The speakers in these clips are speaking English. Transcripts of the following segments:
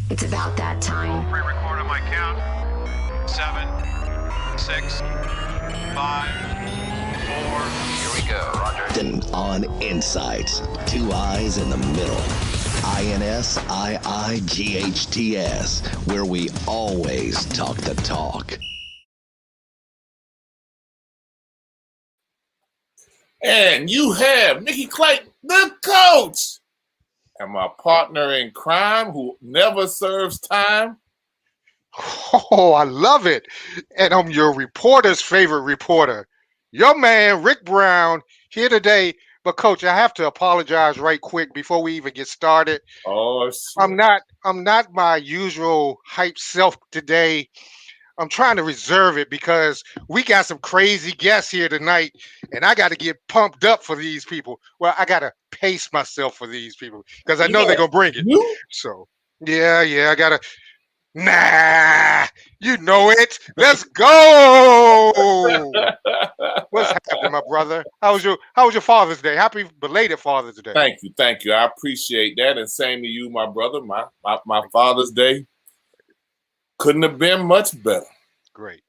It's about that time. Pre-record on my count. 7, 6, 5, 4. Here we go, Roger. And on Insights, two eyes in the middle. INSIIGHTS, where we always talk the talk. And you have Mickey Clayton, the coach, and my partner in crime who never serves time. Oh, I love it. And I'm your reporter's favorite reporter. Your man, Rick Brown, here today. But Coach, I have to apologize right quick before we even get started. Oh, shit. I'm not my usual hype self today. I'm trying to reserve it because we got some crazy guests here tonight, and I got to get pumped up for these people. Well, I got to pace myself for these people because I know they're going to bring it. You? So, yeah, I got to. Nah, you know it. Let's go. What's happening, my brother? How was your Father's Day? Happy belated Father's Day. Thank you. I appreciate that, and same to you, my brother. My Father's Day couldn't have been much better. Great.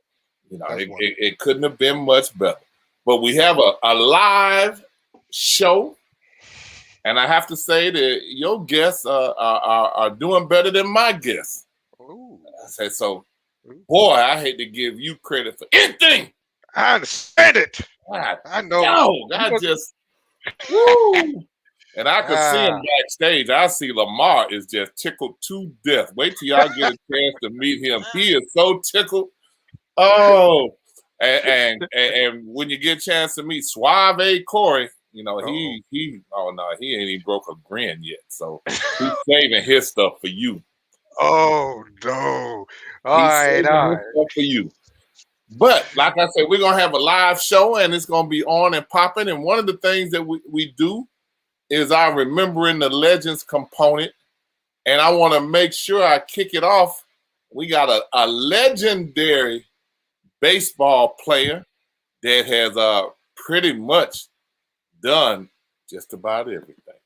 You know, it couldn't have been much better. But we have a live show, and I have to say that your guests are doing better than my guests. Ooh. I said so. Boy, I hate to give you credit for anything. I understand it. I know. I just, woo. And I could see him backstage. I see Lamar is just tickled to death. Wait till y'all get a chance to meet him. He is so tickled. Oh, and when you get a chance to meet Suave Corey, you know, he ain't even broke a grin yet. So he's saving his stuff for you. Oh no! All right. For you. But like I said, we're gonna have a live show, and it's gonna be on and popping. And one of the things that we do is our remembering the legends component, and I want to make sure I kick it off. We got a legendary baseball player that has pretty much done just about everything.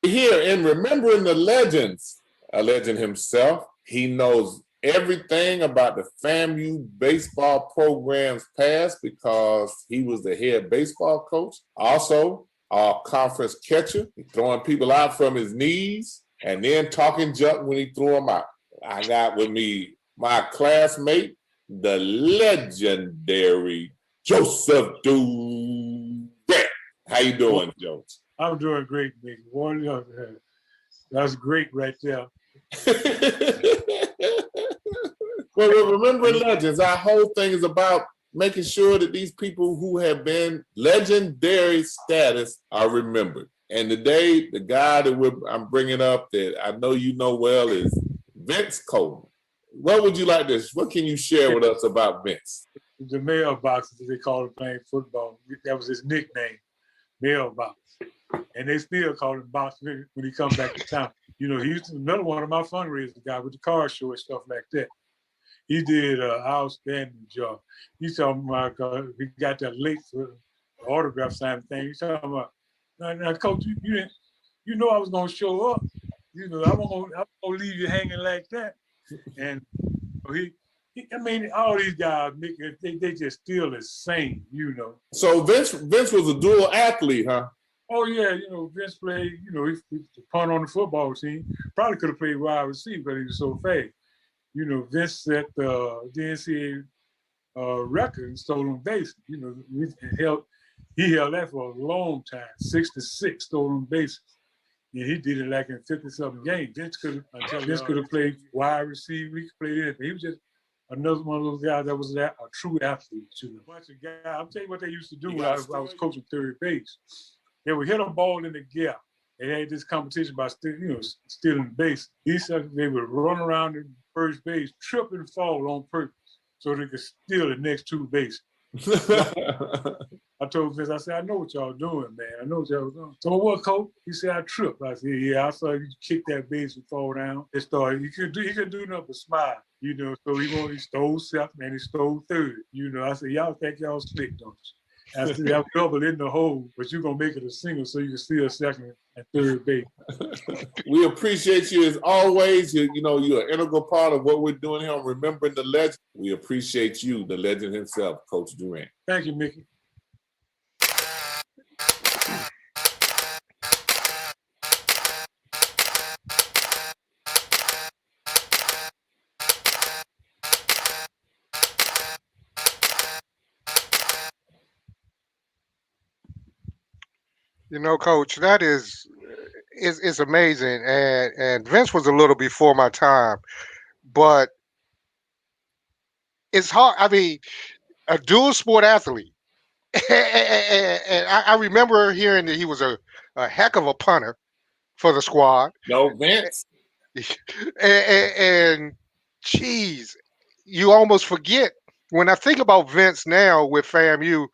Here in remembering the legends, a legend himself, he knows everything about the FAMU baseball program's past because he was the head baseball coach. Also, our conference catcher, throwing people out from his knees and then talking junk when he threw them out. I got with me my classmate, the legendary Joseph Durant. How you doing, Jones? I'm doing great, Big Boy. That's great right there. Well, remembering legends, our whole thing is about making sure that these people who have been legendary status are remembered. And today, the guy that I'm bringing up that I know you know well is Vince Coleman. What can you share with us about Vince? The mailbox, as they call it, playing football. That was his nickname, mailbox. And they still call him Box when he comes back to town. You know, he's another one of my fundraiser guys with the car show and stuff like that. He did an outstanding job. He's talking about, he got that late for the autograph sign thing. He's talking about, now Coach, you know I was going to show up. You know, I'm going to leave you hanging like that. And all these guys, they just still the same, you know. So Vince was a dual athlete, huh? Oh, yeah, you know, Vince played, you know, he punt on the football team. Probably could have played wide receiver, but he was so fast. You know, Vince set the NCAA record in stolen bases. You know, he held that for a long time, 66 stolen bases. And he did it like in 50-something games. Vince could have played wide receiver. He could play anything. He was just another one of those guys that was a true athlete. A bunch of guys. I'll tell you what they used to do when I was coaching third base. They would hit a ball in the gap. They had this competition by stealing the base. He said they would run around the first base, trip and fall on purpose so they could steal the next two bases. I told Vince, I said, I know what y'all doing, man. I know what y'all doing. So what, coach? He said, I tripped. I said, yeah, I saw you kick that base and fall down. It started. He could do nothing but smile, you know. So he stole second and he stole third. You know, I said, y'all think y'all slick, don't you? I said, I'm double in the hole, but you're gonna make it a single so you can steal second and third base. We appreciate you as always. You know, you're an integral part of what we're doing here on Remembering the Legend. We appreciate you, the legend himself, Coach Durant. Thank you, Mickey. You know, Coach, that is amazing, and Vince was a little before my time, but it's hard. I mean, a dual sport athlete, and I remember hearing that he was a heck of a punter for the squad. No, Vince. And geez, you almost forget when I think about Vince now with FAMU.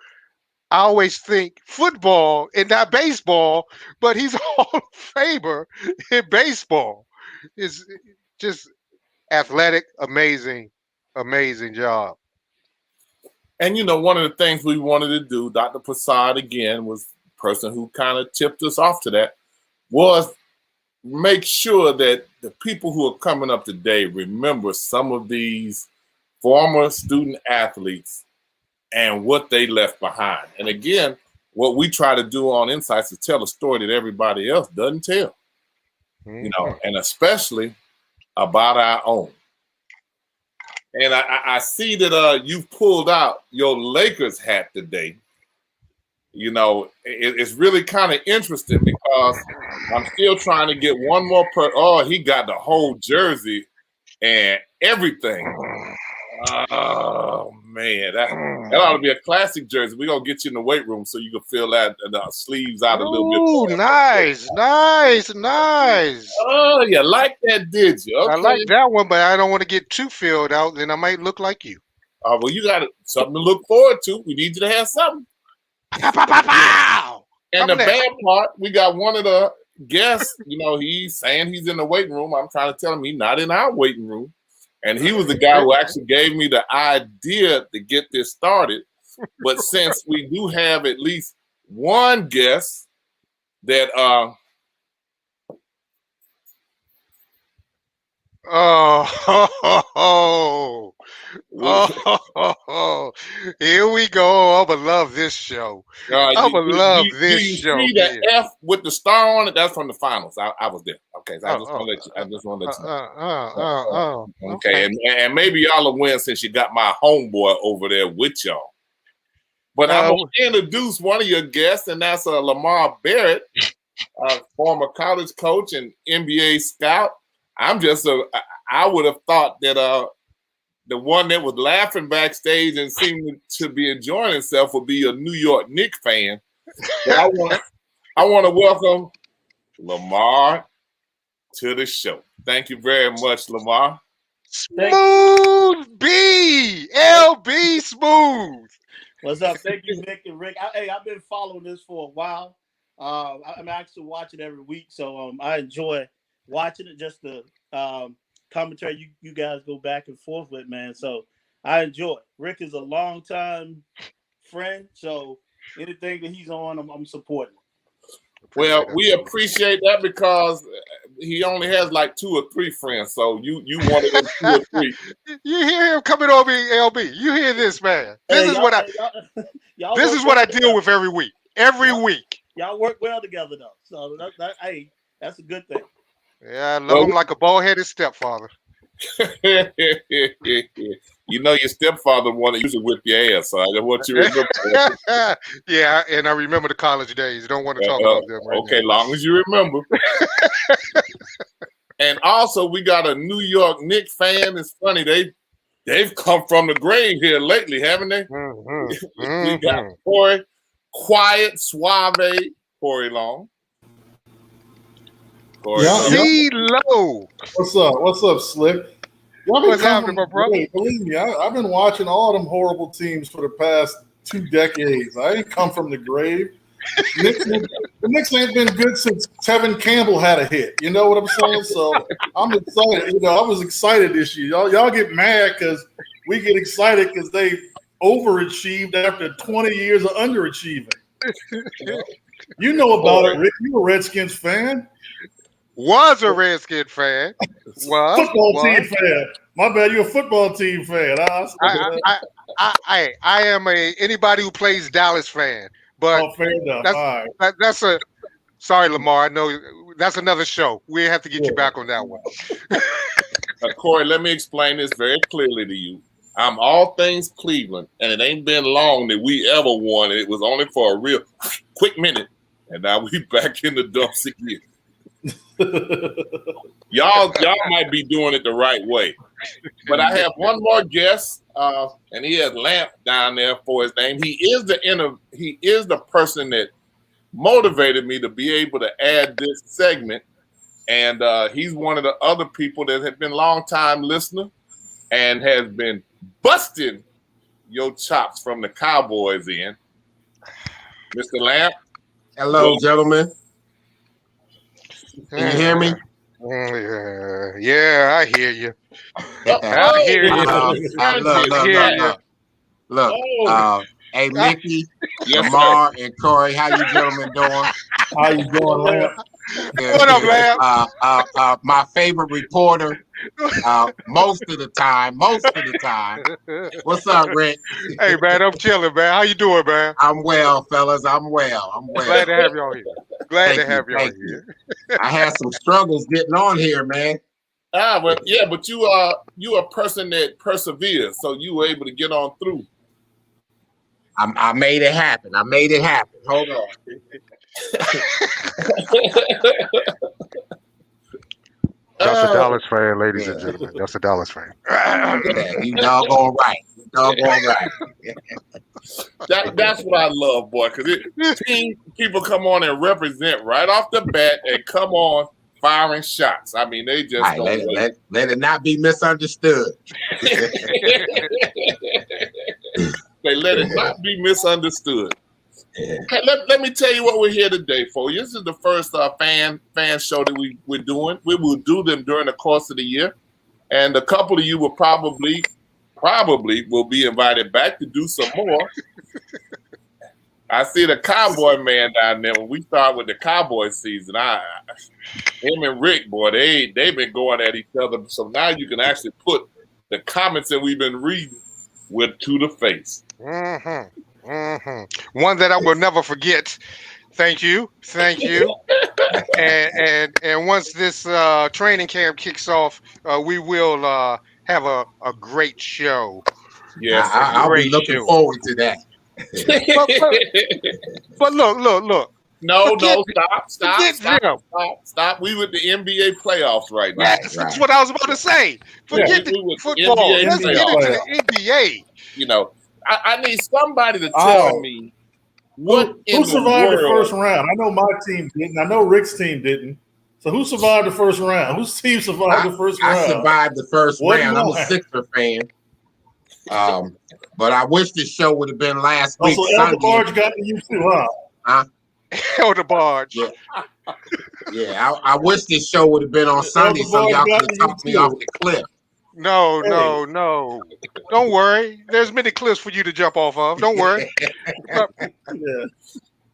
I always think football and not baseball, but he's Hall of Famer in baseball. It's just athletic, amazing job. And, you know, one of the things we wanted to do, Dr. Prasad, again, was the person who kind of tipped us off to that, was make sure that the people who are coming up today remember some of these former student athletes and what they left behind. And again, what we try to do on Insights is tell a story that everybody else doesn't tell, you know, and especially about our own. And I see that you pulled out your Lakers hat today. You know, it's really kind of interesting because I'm still trying to get one more oh, he got the whole jersey and everything. Oh man, that ought to be a classic jersey. We're gonna get you in the weight room so you can feel that the sleeves out a little bit. Oh, nice. Oh, you like that, did you? Okay. I like that one, but I don't want to get too filled out, then I might look like you. Oh, well, you got something to look forward to. We need you to have something. Pow, pow, pow, pow. And the bad part, we got one of the guests, you know, he's saying he's in the waiting room. I'm trying to tell him he's not in our waiting room. And he was the guy who actually gave me the idea to get this started. But since we do have at least one guest that here we go. I'ma love this show. I'ma love this show. You see the F with the star on it? That's from the finals. I was there. Okay, so I just want to let you know. Okay, and maybe y'all will win since you got my homeboy over there with y'all. But I'm going to introduce one of your guests, and that's Lamar Barrett, former college coach and NBA scout. I would have thought that the one that was laughing backstage and seemed to be enjoying himself would be a New York Knicks fan. But I want to welcome Lamar to the show. Thank you very much, Lamar. Smooth B, LB Smooth. What's up? Thank you, MicknRick. I've been following this for a while. I'm actually watching every week, so I enjoy watching it. Just the commentary you guys go back and forth with, man. So I enjoy it. Rick is a longtime friend, so anything that he's on, I'm supporting. Well, we appreciate that because he only has like 2 or 3 friends. So you one of them 2 or 3. You hear him coming over here, LB. You hear this, man. This is what I deal with every week. Every week. Y'all work well together though. So that's a good thing. Yeah, I love him like a bald-headed stepfather. You know your stepfather wanted you to whip your ass, so I just want you to remember. Yeah, and I remember the college days. Don't want to talk about them right okay, now. long as you remember. And also, we got a New York Knicks fan. It's funny, they've come from the grave here lately, haven't they? We got Corey, quiet, suave, Corey Long. C-Lo. What's up, Slick? What's happening, my brother? Believe me, I've been watching all them horrible teams for the past 2 decades. I ain't come from the grave. The Knicks ain't been good since Tevin Campbell had a hit. You know what I'm saying? So I'm excited. You know, I was excited this year. Y'all get mad because we get excited because they overachieved after 20 years of underachieving. You know about it, Rick. You a Redskins fan. Was a Redskin fan. Football team fan. My bad. You're a football team fan. I am anybody who plays Dallas fan. But fair enough. That's a sorry, Lamar. I know that's another show. We have to get you back on that one. Corey, let me explain this very clearly to you. I'm all things Cleveland, and it ain't been long that we ever won. It was only for a real quick minute, and now we back in the dumps again. y'all might be doing it the right way, but I have one more guest, and he has Lamp down there for his name. He is the person that motivated me to be able to add this segment, and he's one of the other people that have been long time listener and has been busting your chops from the Cowboys in. Mr. Lamp. Hello, gentlemen. Can you hear me? Yeah, I hear you. I hear you. Look. Hey, Mickey, Lamar, and Corey, how you gentlemen doing? How you doing, Lamp? What up, Lamp? My favorite reporter, most of the time. What's up, Rick? Hey, man, I'm chilling, man. How you doing, man? I'm well, fellas. I'm well. Glad to have you on here. Glad to have you on here. I had some struggles getting on here, man. But you are a person that perseveres, so you were able to get on through. I made it happen. Hold on. That's a Dallas fan, ladies and gentlemen. That's a Dallas fan. You doggone right. That's what I love, boy, because people come on and represent right off the bat and come on firing shots. I mean, they just let it not be misunderstood. They let it not be misunderstood. Okay, let me tell you what we're here today for. This is the first fan show that we're doing. We will do them during the course of the year, and a couple of you will probably will be invited back to do some more. I see the Cowboy man down there. When we start with the Cowboy season, him and Rick, boy, they've been going at each other. So now you can actually put the comments that we've been reading to the face. One that I will never forget. Thank you. And once this training camp kicks off, we will have a great show. Yes, I'll be looking forward to that. but look. No, stop. We with the NBA playoffs right now. That's what I was about to say. Forget the football. Let's get into the NBA. You know, I need somebody to tell me who survived the first round. I know my team didn't. I know Rick's team didn't. So who survived the first round? Whose team survived the first round? I survived the first round. I'm a Sixer fan. But I wish this show would have been last week. So Elder Barge got to you too, huh? Elder Barge. Yeah. I wish this show would have been on Sunday so y'all could have talked me off the cliff. No. Don't worry. There's many cliffs for you to jump off of. Don't worry.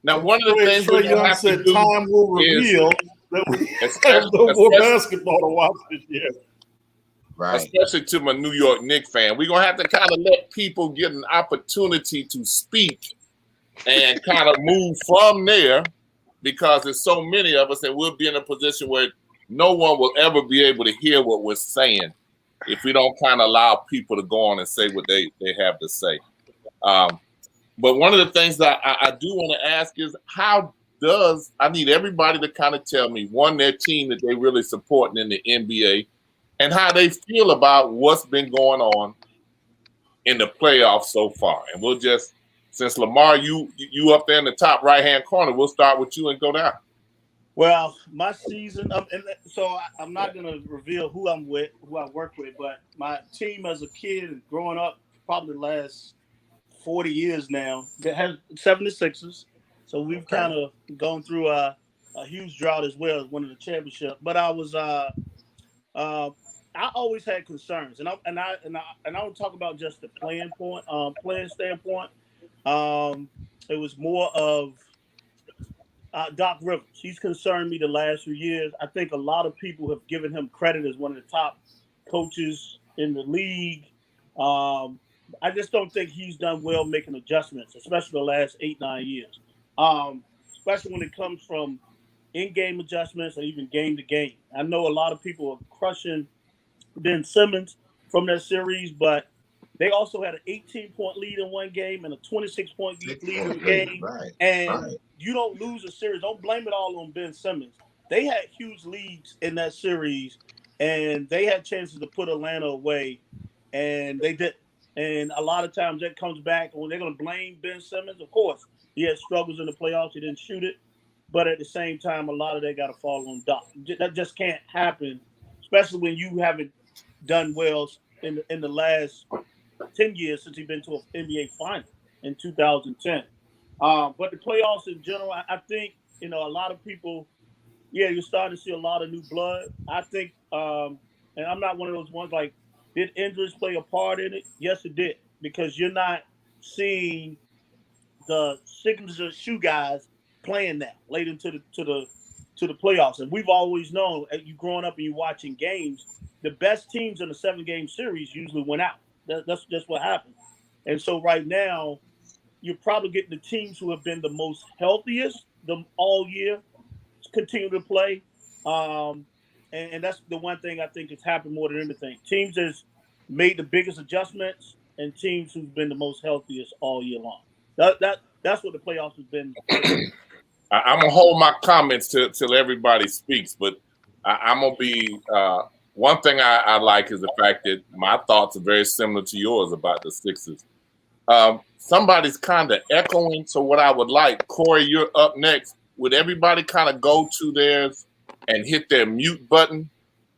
Now, one of the things we have to do time will reveal that we have no more basketball to watch this year. Right. Especially to my New York Knicks fan. We're going to have to kind of let people get an opportunity to speak and kind of move from there because there's so many of us and we'll be in a position where no one will ever be able to hear what we're saying if we don't kind of allow people to go on and say what they have to say. But one of the things that I do want to ask is I need everybody to kind of tell me, one, their team that they really supporting in the NBA and how they feel about what's been going on in the playoffs so far. And we'll just, since Lamar, you up there in the top right-hand corner, we'll start with you and go down. Well, my season, so I'm not going to reveal who I'm with, who I work with, but my team as a kid and growing up, probably the last 40 years now. That has 76ers. So we've kind of gone through a huge drought as well as winning the championship. But I was I always had concerns, and I don't talk about just the playing standpoint. It was more of Doc Rivers. He's concerned me the last few years. I think a lot of people have given him credit as one of the top coaches in the league. I just don't think he's done well making adjustments, especially the last 8-9 years. Especially when it comes from in-game adjustments or even game to game. I know a lot of people are crushing Ben Simmons from that series, but they also had an 18-point lead in one game and a 26-point lead in the game. You don't lose a series. Don't blame it all on Ben Simmons. They had huge leads in that series, and they had chances to put Atlanta away, and they did. And a lot of times that comes back when they're going to blame Ben Simmons. Of course, he had struggles in the playoffs. He didn't shoot it. But at the same time, a lot of that got to fall on Doc. That just can't happen, especially when you haven't done well in the last 10 years since he's been to an NBA final in 2010. But the playoffs in general, I think, a lot of people, you're starting to see a lot of new blood. I think, and I'm not one of those ones like, did injuries play a part in it? Yes, it did, because you're not seeing the signature shoe guys playing now late into the playoffs. And we've always known, you growing up and you watching games, the best teams in a 7-game series usually went out. That's just what happens. And so right now, you're probably getting the teams who have been the most healthiest all year continue to play. And that's the one thing I think has happened more than anything. Teams that's made the biggest adjustments and teams who've been the most healthiest all year long. That's what the playoffs has been. I'm gonna hold my comments till everybody speaks, but I'm gonna be. One thing I like is the fact that my thoughts are very similar to yours about the Sixers. Somebody's kind of echoing, so what I would like, Corey, you're up next. Would everybody kind of go to theirs and hit their mute button,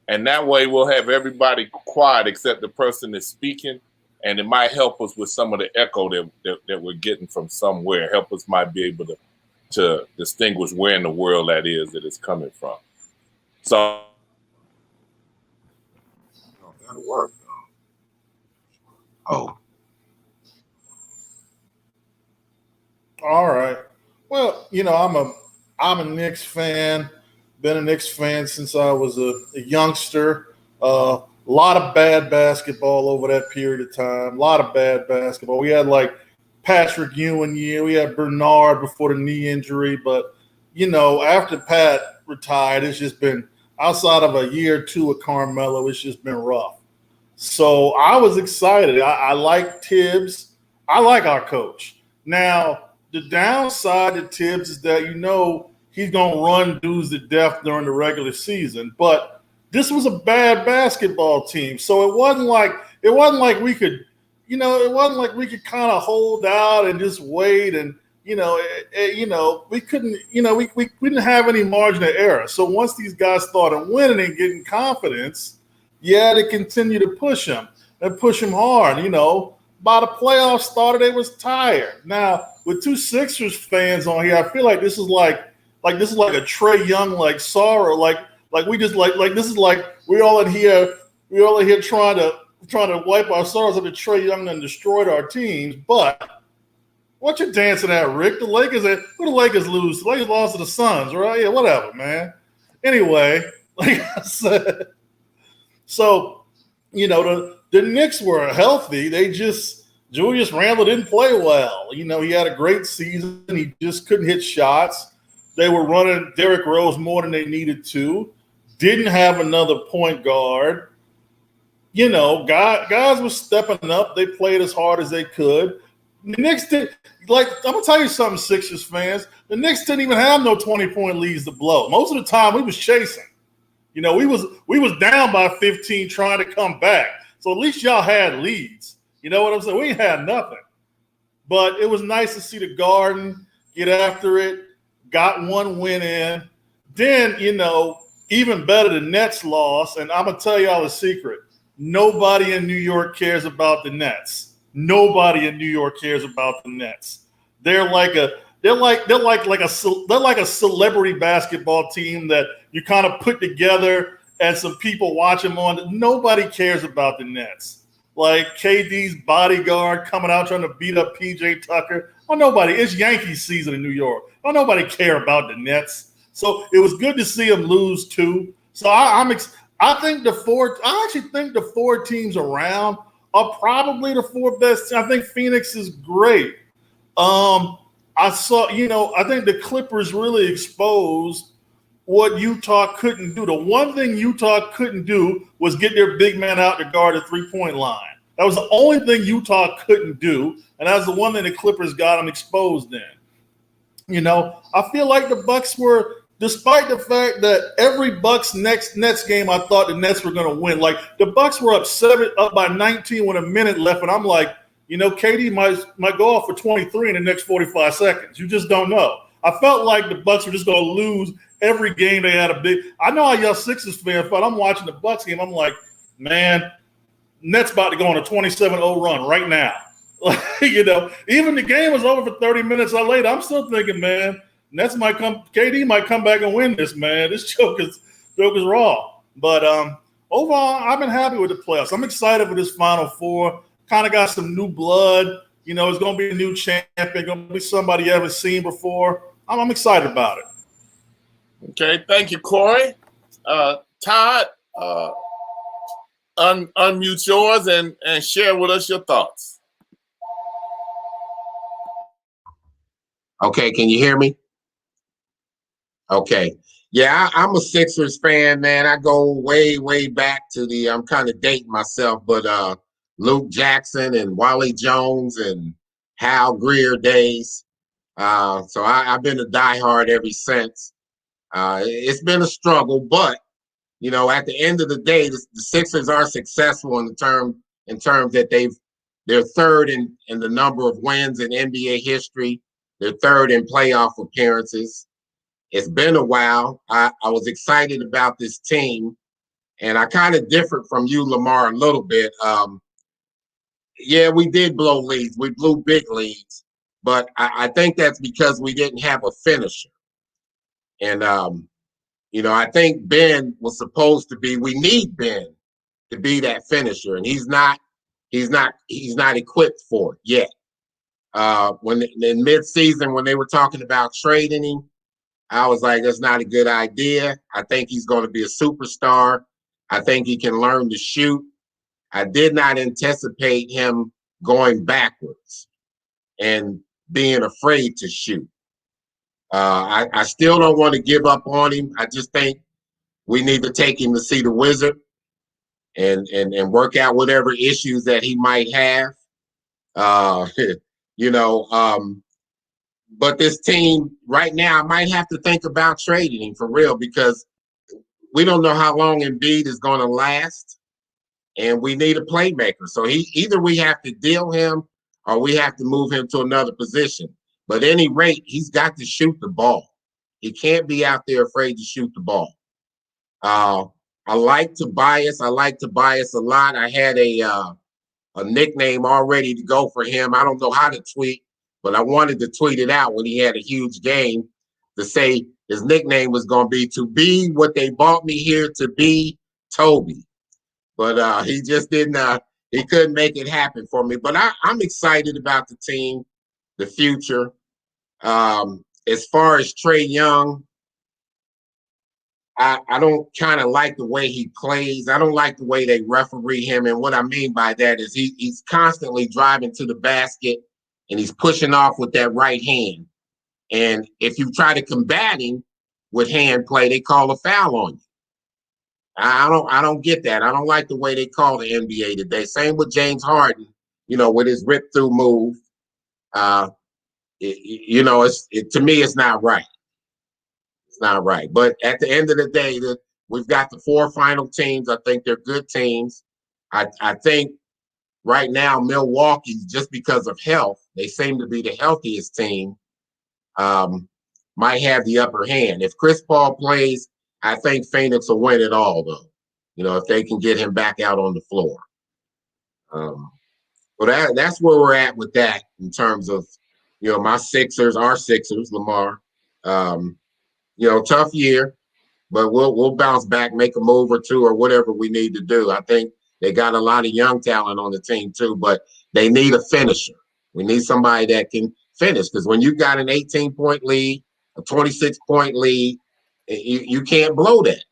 and that way we'll have everybody quiet except the person that's speaking, and it might help us with some of the echo that we're getting from somewhere. Help us might be able to distinguish where in the world that it's coming from. So that'll work. Oh. All right. Well, I'm a Knicks fan. Been a Knicks fan since I was a youngster. A lot of bad basketball over that period of time. A lot of bad basketball. We had like Patrick Ewing year. We had Bernard before the knee injury. But, after Pat retired, it's just been outside of a year or two with Carmelo, it's just been rough. So I was excited. I like Tibbs. I like our coach. Now, the downside to Tibbs is that, he's going to run dudes to death during the regular season. But this was a bad basketball team. So it wasn't like we could, it wasn't like we could kind of hold out and just wait. And, we couldn't, we didn't have any margin of error. So once these guys started winning and getting confidence, they continued to push him and push him hard. By the playoffs started, they was tired. Now, with two Sixers fans on here, I feel like this is like a Trae Young sorrow. We just this is like we all in here trying to wipe our sorrows after Trae Young and destroyed our teams. But what you dancing at, Rick? Who the Lakers lose? The Lakers lost to the Suns, right? Yeah, whatever, man. Anyway, like I said, so the Knicks were healthy. Julius Randle didn't play well. He had a great season. He just couldn't hit shots. They were running Derrick Rose more than they needed to. Didn't have another point guard. Guys were stepping up. They played as hard as they could. The Knicks did, I'm going to tell you something, Sixers fans. The Knicks didn't even have no 20-point leads to blow. Most of the time, we was chasing. We was down by 15 trying to come back. So at least y'all had leads. You know what I'm saying? We ain't had nothing. But it was nice to see the Garden get after it, got one win in. Then, even better, the Nets lost. And I'm going to tell y'all a secret. Nobody in New York cares about the Nets. nobody in New York cares about the Nets. They're like a celebrity basketball team that you kind of put together and some people watch them on. Nobody cares about the Nets. Like KD's bodyguard coming out trying to beat up PJ Tucker. Oh, nobody. It's Yankees season in New York. Oh, nobody care about the Nets. So it was good to see them lose too. So I actually think the four teams around are probably the four best. I think Phoenix is great. I think the Clippers really exposed what Utah couldn't do. The one thing Utah couldn't do was get their big man out to guard the three-point line. That was the only thing Utah couldn't do, and that was the one thing the Clippers got them exposed in. I feel like the Bucks were, despite the fact that every Bucks Nets game, I thought the Nets were going to win. Like the Bucks were up by 19 with a minute left, and I'm like, KD might go off for 23 in the next 45 seconds. You just don't know. I felt like the Bucks were just going to lose every game they had a big. I know how y'all Sixers fan felt. I'm watching the Bucks game. I'm like, man, Nets about to go on a 27-0 run right now. Even the game was over for 30 minutes later. I'm still thinking, man, KD might come back and win this, man. This joke is raw. But overall, I've been happy with the playoffs. I'm excited for this Final Four. Kind of got some new blood. It's going to be a new champion. Going to be somebody you haven't seen before. I'm excited about it. Okay, thank you, Corey. Todd, unmute yours and share with us your thoughts. Okay, can you hear me? Okay. Yeah, I'm a Sixers fan, man. I go way, way back to I'm kind of dating myself, but Luke Jackson and Wally Jones and Hal Greer days. So I've been a diehard ever since. It's been a struggle, but at the end of the day, the Sixers are successful in terms that they're third in the number of wins in NBA history. They're third in playoff appearances. It's been a while. I was excited about this team, and I kind of differed from you, Lamar, a little bit. Yeah, we did blow leads. We blew big leads, but I think that's because we didn't have a finisher. And I think Ben was supposed to be. We need Ben to be that finisher, and he's not equipped for it yet. When in mid-season, when they were talking about trading him, I was like, that's not a good idea. I think he's going to be a superstar. I think he can learn to shoot. I did not anticipate him going backwards and being afraid to shoot. I still don't want to give up on him. I just think we need to take him to see the wizard and work out whatever issues that he might have. But this team right now, I might have to think about trading him for real, because we don't know how long Embiid is going to last, and we need a playmaker. So either we have to deal him or we have to move him to another position. But at any rate, he's got to shoot the ball. He can't be out there afraid to shoot the ball. I like Tobias. I like Tobias a lot. I had a nickname all ready to go for him. I don't know how to tweet, but I wanted to tweet it out when he had a huge game to say his nickname was going to be what they bought me here to be, Toby. But he just didn't, he couldn't make it happen for me. But I'm excited about the team, the future. As far as Trae Young, I don't kind of like the way he plays. I don't like the way they referee him. And what I mean by that is he's constantly driving to the basket and he's pushing off with that right hand. And if you try to combat him with hand play, they call a foul on you. I don't get that. I don't like the way they call the NBA today. Same with James Harden, with his rip through move. To me, it's not right. It's not right. But at the end of the day, we've got the 4 final teams. I think they're good teams. I think right now, Milwaukee, just because of health, they seem to be the healthiest team, might have the upper hand. If Chris Paul plays, I think Phoenix will win it all, though. If they can get him back out on the floor. Well, that's where we're at with that in terms of, our Sixers, Lamar. Tough year, but we'll bounce back, make a move or two or whatever we need to do. I think they got a lot of young talent on the team too, but they need a finisher. We need somebody that can finish, because when you've got an 18-point lead, a 26-point lead, you can't blow that.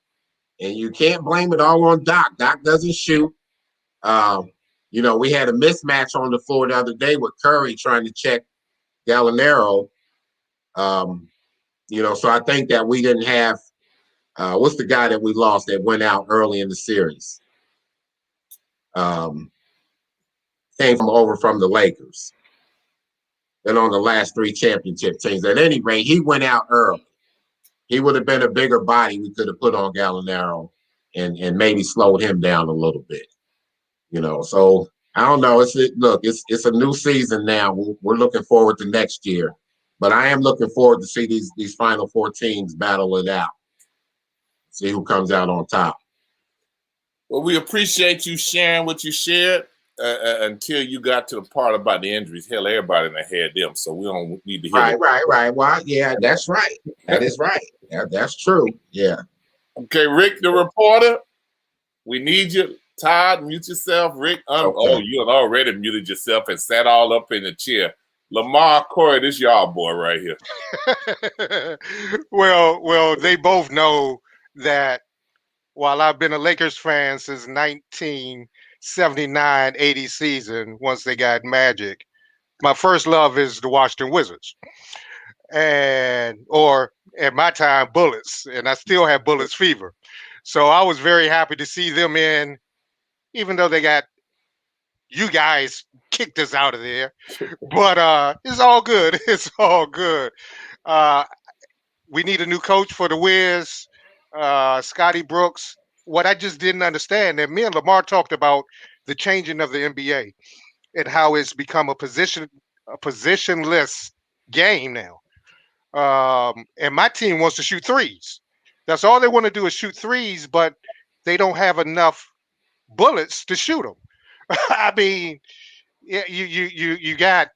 And you can't blame it all on Doc. Doc doesn't shoot. We had a mismatch on the floor the other day with Curry trying to check Gallinaro. So I think that we didn't have what's the guy that we lost that went out early in the series? Came from the Lakers. And on the last 3 championship teams. At any rate, he went out early. He would have been a bigger body we could have put on Gallinaro and maybe slowed him down a little bit. So I don't know. It's a new season now. We're looking forward to next year. But I am looking forward to see these final 4 teams battle it out. See who comes out on top. Well, we appreciate you sharing what you shared until you got to the part about the injuries. Hell, everybody done had them, so we don't need to hear Right. Well, yeah, that's right. That is right. That's true. Yeah. Okay, Rick, the reporter, we need you. Todd, mute yourself. Rick, Okay. Oh, you had already muted yourself and sat all up in the chair. Lamar, Corey, this y'all boy right here. Well, they both know that while I've been a Lakers fan since 1979-80 season, once they got Magic, my first love is the Washington Wizards. Or at my time, Bullets, and I still have Bullets fever. So I was very happy to see them in, even though they got you guys kicked us out of there. But it's all good. It's all good. We need a new coach for the Wiz, Scotty Brooks. What I just didn't understand, and me and Lamar talked about the changing of the NBA and how it's become a positionless game now. And my team wants to shoot threes. That's all they want to do is shoot threes, but they don't have enough bullets to shoot them. I mean, you got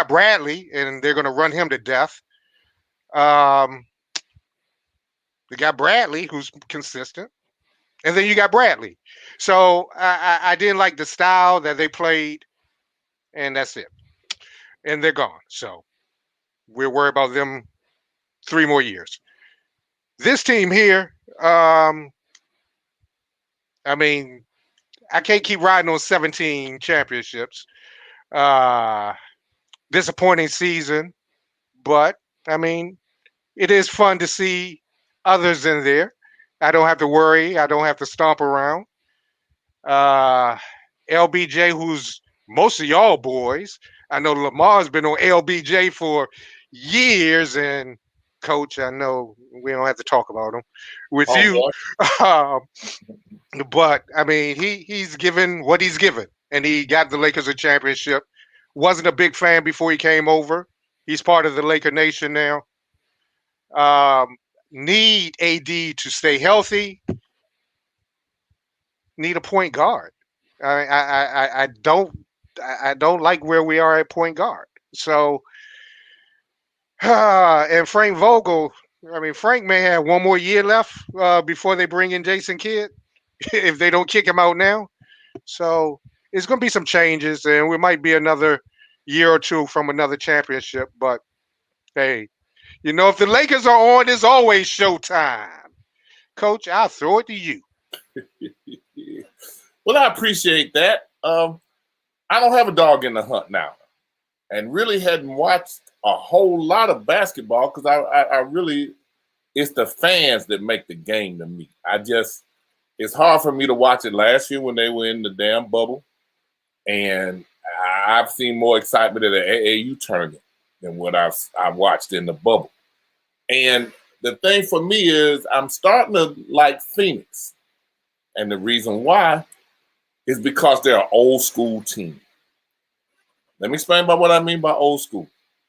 Bradley, and they're going to run him to death. They got Bradley, who's consistent, and then you got Bradley. So I didn't like the style that they played, and that's it. And they're gone. So we're worried about them 3 more years. This team here, I mean, I can't keep riding on 17 championships. Disappointing season, but I mean, it is fun to see others in there. I don't have to worry. I don't have to stomp around. LBJ, who's most of y'all boys. I know Lamar's been on LBJ for years, and Coach, I know we don't have to talk about him with you. But I mean, he's given what he's given, and he got the Lakers a championship. Wasn't a big fan before he came over. He's part of the Laker Nation now. Need AD to stay healthy. Need a point guard. I don't like where we are at point guard. So, and Frank Vogel. I mean, Frank may have 1 more year left before they bring in Jason Kidd, if they don't kick him out now. So it's going to be some changes, and we might be another year or 2 from another championship. But hey, if the Lakers are on, it's always showtime. Coach, I'll throw it to you. Well, I appreciate that. I don't have a dog in the hunt now, and really hadn't watched a whole lot of basketball because I really, it's the fans that make the game to me. It's hard for me to watch it last year when they were in the damn bubble, and I've seen more excitement at the AAU tournament than what I've watched in the bubble. And the thing for me is I'm starting to like Phoenix, and the reason why is because they're an old school team. Let me explain about what I mean by old school.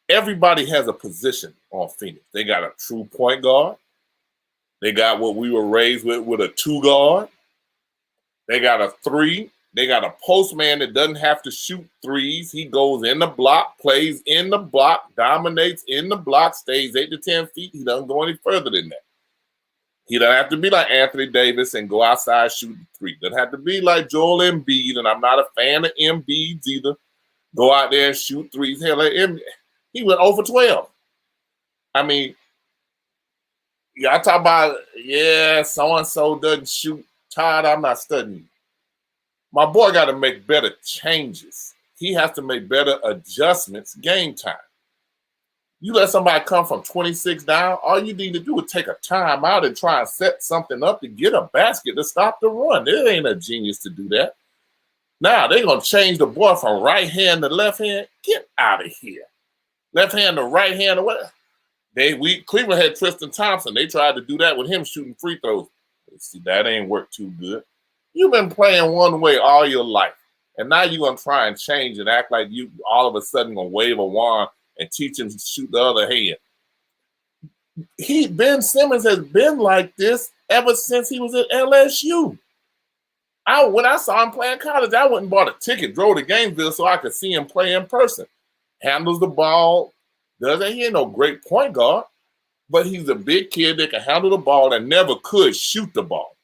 Everybody has a position on Phoenix. They got a true point guard. They got what we were raised with a 2 guard. They got a 3 They got a postman that doesn't have to shoot threes. He goes in the block, plays in the block, dominates in the block, stays 8 to 10 feet. He doesn't go any further than that. He doesn't have to be like Anthony Davis and go outside shooting three. Doesn't have to be like Joel Embiid, and I'm not a fan of Embiid's either. Go out there and shoot threes. Hell, he went 0 for 12. I mean, yeah, I talk about, yeah, so-and-so doesn't shoot. Todd, I'm not studying. My boy got to make better changes. He has to make better adjustments game time. You let somebody come from 26 down, all you need to do is take a time out and try and set something up to get a basket to stop the run. It ain't a genius to do that. Now, they're going to change the boy from right hand to left hand. Get out of here. Left hand to right hand. Cleveland had Tristan Thompson. They tried to do that with him shooting free throws. See, that ain't worked too good. You've been playing one way all your life, and now you're going to try and change and act like you all of a sudden going to wave a wand and teach him to shoot the other hand. Ben Simmons has been like this ever since he was at LSU. When I saw him play in college, I went and bought a ticket, drove to Gainesville so I could see him play in person. Handles the ball. He ain't no great point guard, but he's a big kid that can handle the ball and never could shoot the ball.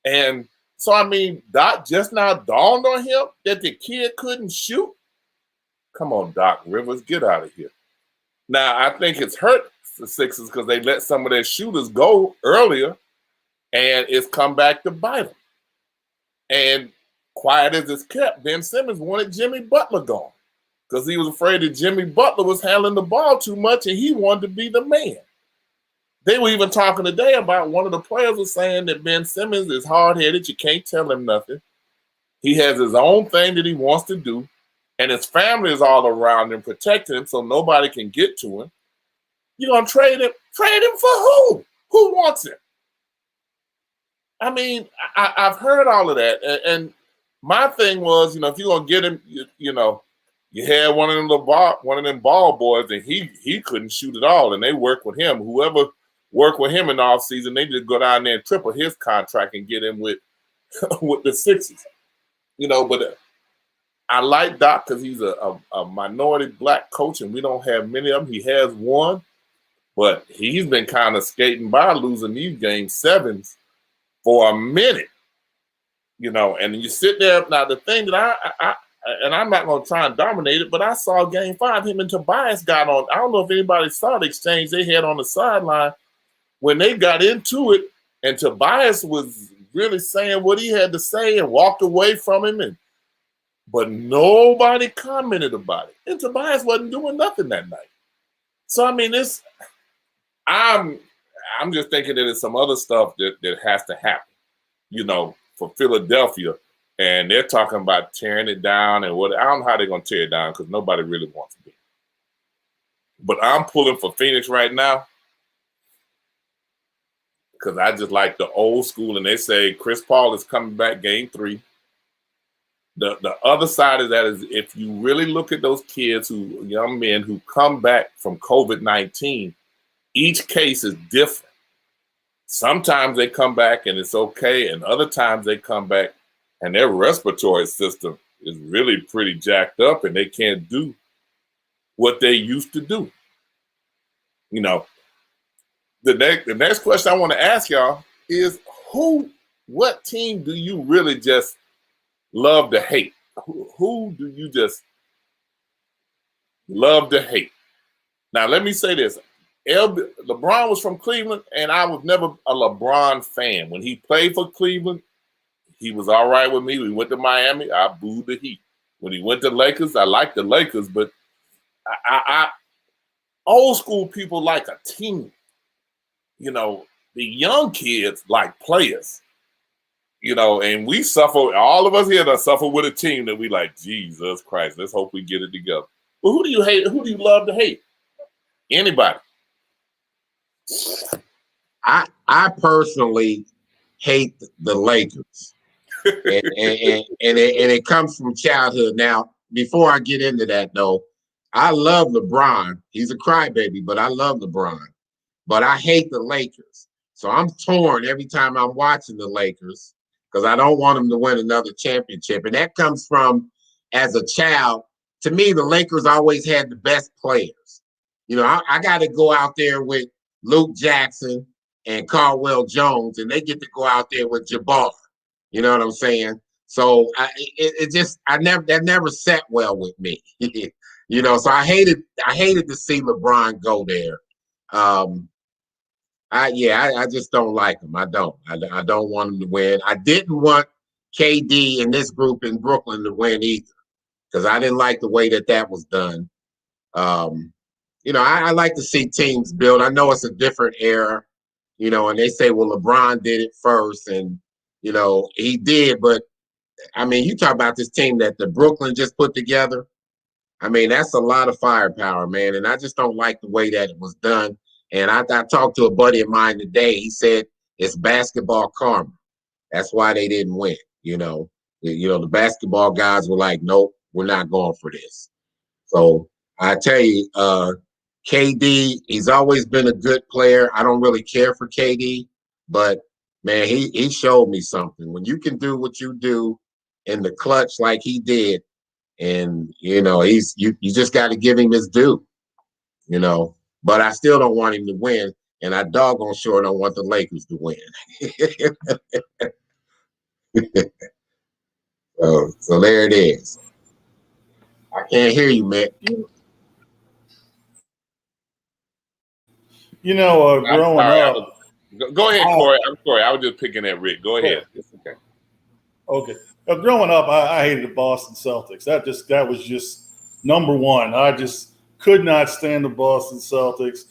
And so, I mean, Doc just now dawned on him that the kid couldn't shoot. Come on, Doc Rivers, get out of here. Now, I think it's hurt the Sixers because they let some of their shooters go earlier, and it's come back to bite them. And quiet as it's kept, Ben Simmons wanted Jimmy Butler gone because he was afraid that Jimmy Butler was handling the ball too much, and he wanted to be the man. They were even talking today about one of the players was saying that Ben Simmons is hard-headed. You can't tell him nothing. He has his own thing that he wants to do, and his family is all around him protecting him so nobody can get to him. You're going to trade him? Trade him for who? Who wants him? I mean, I've heard all of that, and my thing was, if you're going to get him, you had one of them ball boys, and he couldn't shoot at all, and they worked with him. Whoever work with him in the offseason, they just go down there and triple his contract and get him with the Sixers. But I like Doc because he's a minority black coach, and we don't have many of them. He has one, but he's been kind of skating by losing these game 7s for a minute. And you sit there. Now, the thing that and I'm not going to try and dominate it, but I saw game 5, him and Tobias got on. I don't know if anybody saw the exchange they had on the sideline. When they got into it, and Tobias was really saying what he had to say and walked away from him, but nobody commented about it. And Tobias wasn't doing nothing that night. So I mean, I'm just thinking that there's some other stuff that has to happen, for Philadelphia, and they're talking about tearing it down and what. I don't know how they're gonna tear it down because nobody really wants to be. But I'm pulling for Phoenix right now. Because I just like the old school, and they say Chris Paul is coming back game 3. The other side of that is if you really look at those kids, young men who come back from COVID-19, each case is different. Sometimes they come back and it's okay, and other times they come back and their respiratory system is really pretty jacked up, and they can't do what they used to do. The next question I want to ask y'all is what team do you really just love to hate? Who do you just love to hate? Now, let me say this. LeBron was from Cleveland, and I was never a LeBron fan. When he played for Cleveland, he was all right with me. We went to Miami, I booed the Heat. When he went to Lakers, I liked the Lakers, but I old school people like a team. The young kids like players, and we suffer, all of us here that suffer with a team that we like, Jesus Christ, let's hope we get it together. But who do you hate? Who do you love to hate? Anybody? I personally hate the Lakers. and it comes from childhood. Now, before I get into that, though, I love LeBron. He's a crybaby, but I love LeBron. But I hate the Lakers. So I'm torn every time I'm watching the Lakers. because I don't want them to win another championship. And that comes from, as a child, to me, the Lakers always had the best players. You know, I got to go out there with Luke Jackson and Caldwell Jones, and they get to go out there with Jabbar. You know what I'm saying? So that never sat well with me. You know, so I hated to see LeBron go there. I just don't like him. I don't want him to win. I didn't want KD and this group in Brooklyn to win either, because I didn't like the way that was done. You know, I like to see teams build. I know it's a different era, you know, and they say, well, LeBron did it first, and, you know, he did. But, I mean, you talk about this team that the Brooklyn just put together. I mean, that's a lot of firepower, man, and I just don't like the way that it was done. And I talked to a buddy of mine today. He said it's basketball karma. That's why they didn't win, you know. The basketball guys were like, nope, we're not going for this. So I tell you, KD, he's always been a good player. I don't really care for KD, but man, he showed me something. When you can do what you do in the clutch like he did, and you know, you just got to give him his due, you know. But I still don't want him to win, and I doggone sure don't want the Lakers to win. So there it is. I can't hear you, Mick. You know, growing up. Go ahead, Corey. I'm sorry. I was just picking at Rick. Go ahead. It's okay. Okay. Growing up, I hated the Boston Celtics. That was just number one. I just could not stand the Boston Celtics.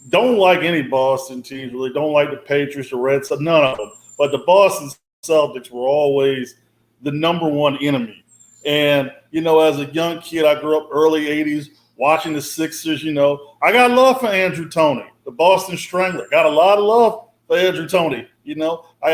Don't like any Boston teams, really. Don't like the Patriots, the Red Sox, none of them. But the Boston Celtics were always the number one enemy. And, you know, as a young kid, I grew up early 80s watching the Sixers, you know. I got love for Andrew Toney, the Boston Strangler. Got a lot of love for Andrew Toney, you know. I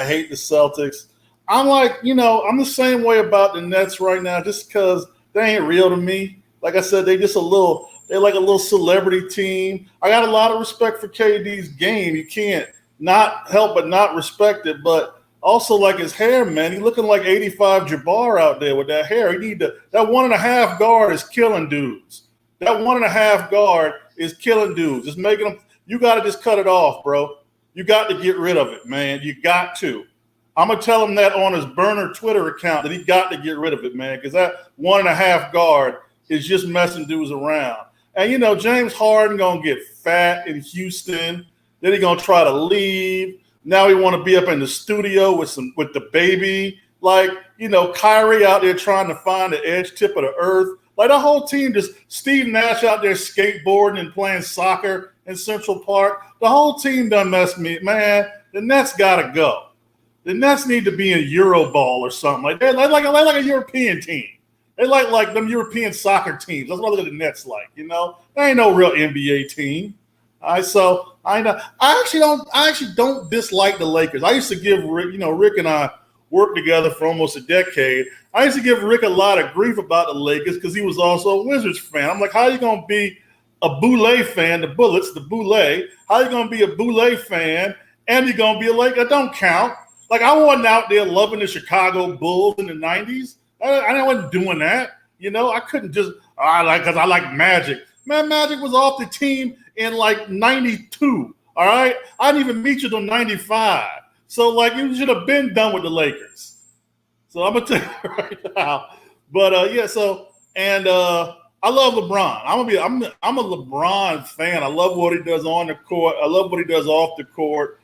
hate the Celtics. I'm like, you know, I'm the same way about the Nets right now, just because they ain't real to me. Like I said, they're like a little celebrity team. I got a lot of respect for KD's game. You can't not help but not respect it. But also, like his hair, man, he looking like 85 Jabbar out there with that hair. That 1.5 guard is killing dudes. That 1.5 guard is killing dudes. It's making them. You got to just cut it off, bro. You got to get rid of it, man. You got to. I'm going to tell him that on his burner Twitter account, that he got to get rid of it, man, because that 1.5 guard is just messing dudes around. And, you know, James Harden going to get fat in Houston. Then he going to try to leave. Now he want to be up in the studio with the baby. Like, you know, Kyrie out there trying to find the edge tip of the earth. Like, the whole team just – Steve Nash out there skateboarding and playing soccer in Central Park. The whole team done messed me. Man, the Nets got to go. The Nets need to be in Euroball or something like that. Like a European team. They like them European soccer teams. That's what I look at the Nets like, you know. They ain't no real NBA team. So I know. I actually don't dislike the Lakers. I used to give Rick, you know, Rick and I worked together for almost a decade. I used to give Rick a lot of grief about the Lakers because he was also a Wizards fan. I'm like, how are you gonna be a Boulay fan? The Bullets, the Boulay. How are you gonna be a Boulay fan and you're gonna be a Laker? Don't count. Like, I wasn't out there loving the Chicago Bulls in the 90s. I wasn't doing that. You know, I couldn't just, because I like Magic. Man, Magic was off the team in like 92. All right. I didn't even meet you till 95. So, like, you should have been done with the Lakers. So I'm going to tell you right now. But, I love LeBron. I'm a LeBron fan. I love what he does on the court. I love what he does off the court.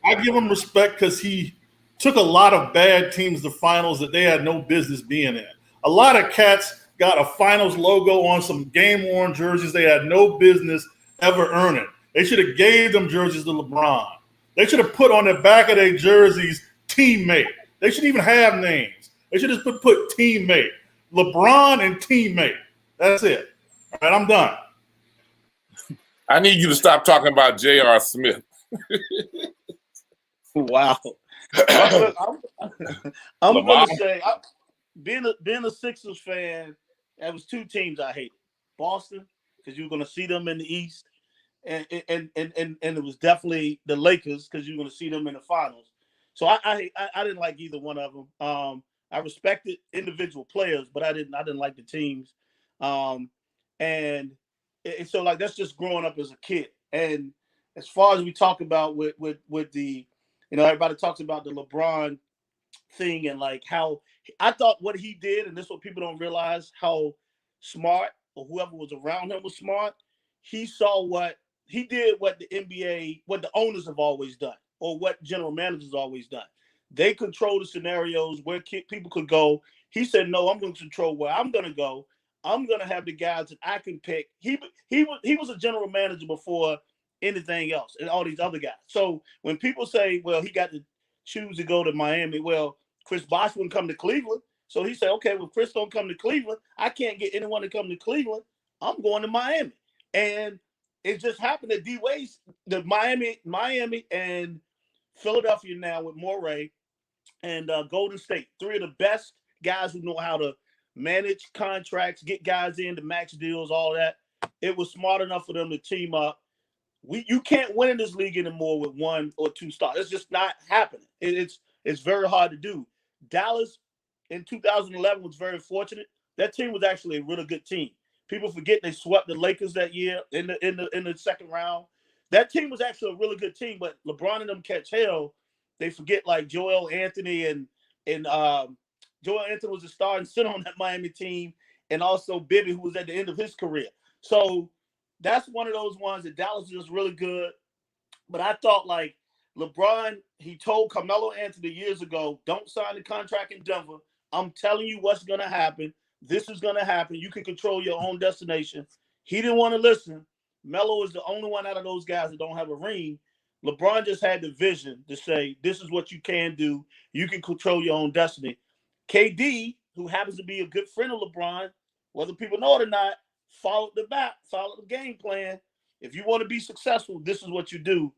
I give him respect because he took a lot of bad teams to finals that they had no business being in. A lot of cats got a finals logo on some game-worn jerseys they had no business ever earning. They should have gave them jerseys to LeBron. They should have put on the back of their jerseys teammate. They shouldn't even have names. They should just put teammate. LeBron and teammate. That's it. All right, I'm done. I need you to stop talking about J.R. Smith. Wow. I'm going to say, being a Sixers fan, there was two teams I hated. Boston, because you were going to see them in the East, and it was definitely the Lakers, because you were going to see them in the finals. So I didn't like either one of them. I respected individual players, but I didn't like the teams. And so like that's just growing up as a kid. And as far as we talk about with the, everybody talks about the LeBron thing and like how I thought what he did, and this is what people don't realize, how smart or whoever was around him was smart. He saw what he did, what the NBA, what the owners have always done, or what general managers always done. They control the scenarios where people could go. He said, "No, I'm going to control where I'm going to go. I'm going to have the guys that I can pick." He was a general manager before anything else, and all these other guys. So when people say, "Well, he got to choose to go to Miami," well, Chris Bosh wouldn't come to Cleveland. So he said, "Okay, well, Chris don't come to Cleveland. I can't get anyone to come to Cleveland. I'm going to Miami." And it just happened that D Wade's the Miami and Philadelphia now with Morey and Golden State, three of the best guys who know how to manage contracts, get guys into max deals, all that. It was smart enough for them to team up. You can't win in this league anymore with one or two stars. It's just not happening. It's very hard to do. Dallas in 2011 was very fortunate. That team was actually a really good team. People forget they swept the Lakers that year in the second round. That team was actually a really good team, but LeBron and them catch hell. They forget like Joel Anthony and Joel Anthony was a star and sit on that Miami team, and also Bibby, who was at the end of his career. So that's one of those ones that Dallas is really good. But I thought like LeBron, he told Carmelo Anthony years ago, "Don't sign the contract in Denver. I'm telling you what's going to happen. This is going to happen. You can control your own destination." He didn't want to listen. Melo is the only one out of those guys that don't have a ring. LeBron just had the vision to say, "This is what you can do. You can control your own destiny." KD, who happens to be a good friend of LeBron, whether people know it or not, followed the game plan. If you want to be successful, this is what you do.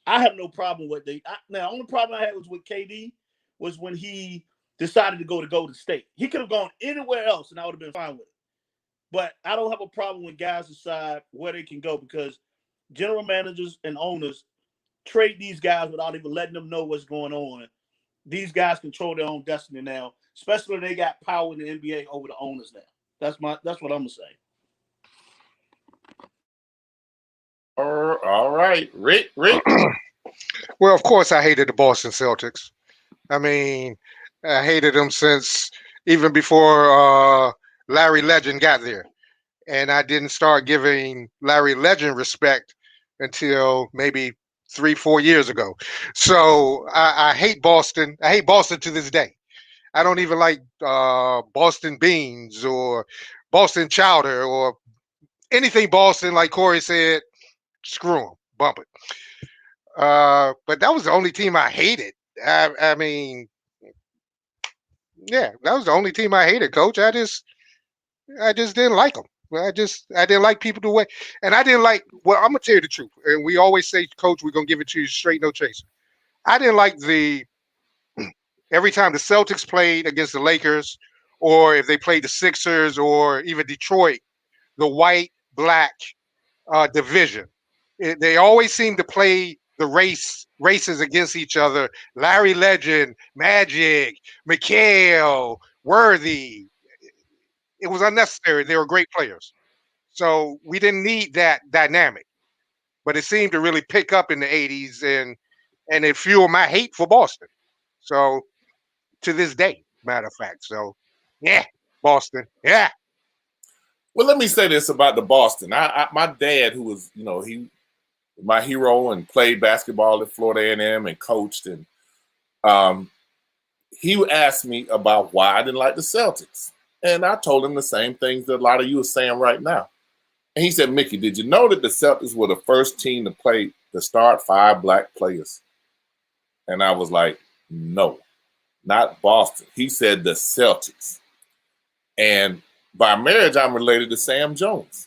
I have no problem with the only problem I had was with KD was when he decided to go to Golden State. He could have gone anywhere else and I would have been fine with it. But I don't have a problem when guys decide where they can go because general managers and owners trade these guys without even letting them know what's going on. These guys control their own destiny now, especially when they got power in the NBA over the owners now. That's what I'm gonna say. All right, Rick. Well, of course, I hated the Boston Celtics. I mean, I hated them since even before Larry Legend got there. And I didn't start giving Larry Legend respect until maybe 3-4 years ago. So I hate Boston. I hate Boston to this day. I don't even like Boston beans or Boston chowder or anything Boston, like Corey said, screw them, bump it. But that was the only team I hated. I mean, yeah, that was the only team I hated, Coach. I just didn't like them. I didn't like people the way, and I didn't like. Well, I'm gonna tell you the truth, and we always say, Coach, we're gonna give it to you straight, no chaser. I didn't like every time the Celtics played against the Lakers, or if they played the Sixers, or even Detroit, the white-black division. They always seem to play the races against each other. Larry Legend, Magic, McHale, Worthy. It was unnecessary. They were great players. So we didn't need that dynamic. But it seemed to really pick up in the 80s and it fueled my hate for Boston. So to this day, matter of fact. So yeah, Boston. Yeah. Well, let me say this about the Boston. My dad, who was, he my hero and played basketball at Florida A&M and coached, and he asked me about why I didn't like the Celtics. And I told him the same things that a lot of you are saying right now. And he said, "Mickey, did you know that the Celtics were the first team to start 5 black players?" And I was like, "No, not Boston." He said the Celtics. And by marriage, I'm related to Sam Jones.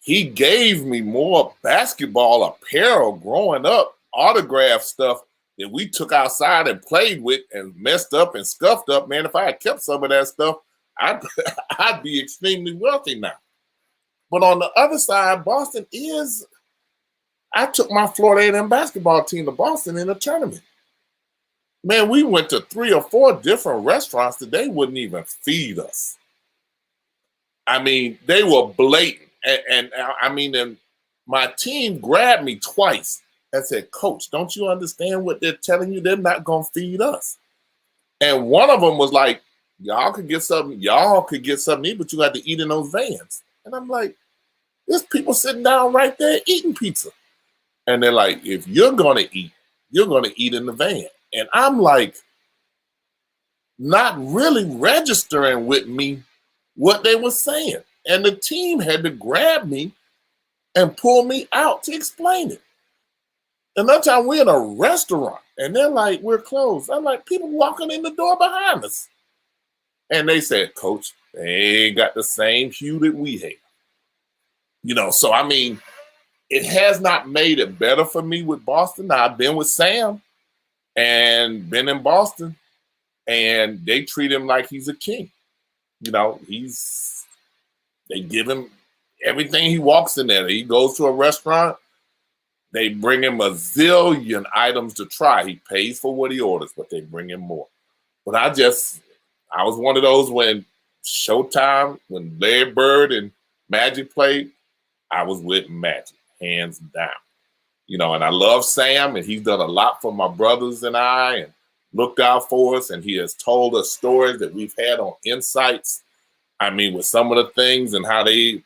He gave me more basketball apparel growing up, autograph stuff that we took outside and played with and messed up and scuffed up. Man, if I had kept some of that stuff, I'd be extremely wealthy now. But on the other side, Boston is, I took my Florida A&M basketball team to Boston in a tournament. Man, we went to 3 or 4 different restaurants that they wouldn't even feed us. I mean, they were blatant. And my team grabbed me twice and said, Coach, don't you understand what they're telling you? They're not going to feed us. And one of them was like, y'all could get something to eat, but you got to eat in those vans. And I'm like, there's people sitting down right there eating pizza. And they're like, if you're going to eat, you're going to eat in the van. And I'm like, not really registering with me what they were saying. And the team had to grab me and pull me out to explain it. Another time we're in a restaurant and they're like, we're closed. I'm like, people walking in the door behind us. And they said, Coach, they ain't got the same hue that we have. You know, so I mean, it has not made it better for me with Boston. Now, I've been with Sam and been in Boston, and they treat him like he's a king. You know, they give him everything he walks in there. He goes to a restaurant, they bring him a zillion items to try. He pays for what he orders, but they bring him more. But I was one of those when Showtime, when Larry Bird and Magic played, I was with Magic, hands down. You know, and I love Sam, and he's done a lot for my brothers and I, and looked out for us, and he has told us stories that we've had on Insights. I mean, with some of the things and how they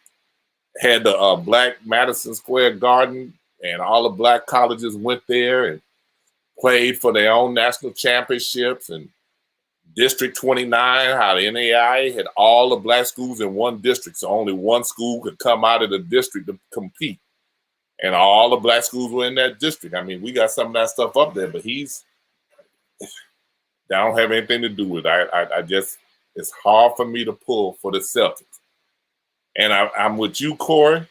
had the Black Madison Square Garden, and all the Black colleges went there and played for their own national championships, and District 29, how the NAIA had all the Black schools in one district, so only one school could come out of the district to compete. And all the Black schools were in that district. I mean, we got some of that stuff up there, but that don't have anything to do with it. I just, it's hard for me to pull for the Celtics. And I'm with you, Corey,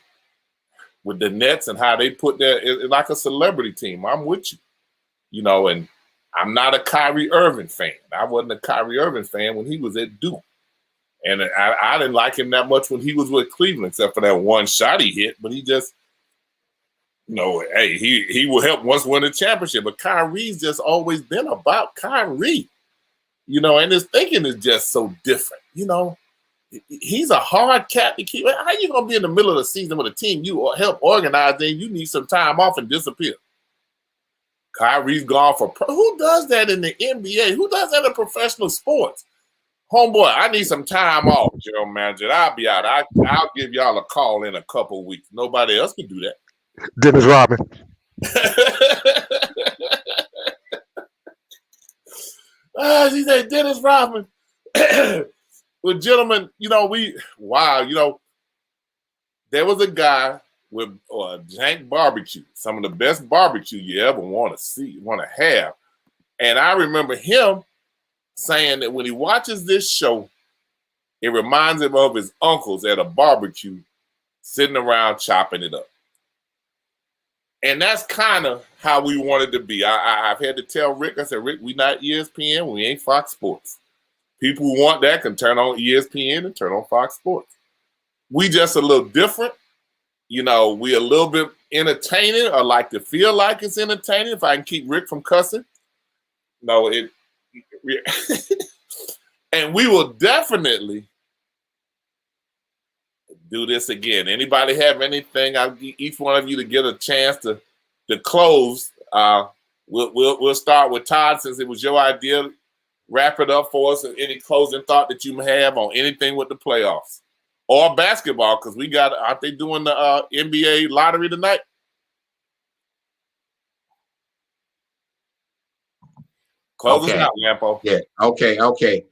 with the Nets and how they put it's like a celebrity team. I'm with you, you know, and I'm not a Kyrie Irving fan. I wasn't a Kyrie Irving fan when he was at Duke. And I didn't like him that much when he was with Cleveland, except for that one shot he hit, but he just, you know, hey, he will help us win a championship. But Kyrie's just always been about Kyrie, you know, and his thinking is just so different. You know, he's a hard cat to keep. How you going to be in the middle of the season with a team you help organize, then you need some time off and disappear? Kyrie's gone for who does that in the NBA? Who does that in professional sports? Homeboy, I need some time off, general manager. I'll be out. I'll give y'all a call in a couple weeks. Nobody else can do that. Dennis Rodman. He said Dennis Rodman. Well, gentlemen, you know, you know, there was a guy with Jank barbecue, some of the best barbecue you ever want to have. And I remember him saying that when he watches this show, it reminds him of his uncles at a barbecue sitting around chopping it up. And that's kind of how we wanted to be. I've had to tell Rick, I said, Rick, we not ESPN, we ain't Fox Sports. People who want that can turn on ESPN and turn on Fox Sports. We just a little different. You know, we a little bit entertaining, or like to feel like it's entertaining, if I can keep Rick from cussing. No, and we will definitely do this again. Anybody have anything? Each one of you to get a chance to close. We'll start with Todd, since it was your idea. Wrap it up for us. Any closing thought that you may have on anything with the playoffs or basketball? Because aren't they doing the NBA lottery tonight? Close us out, Lampo. Yeah. Okay.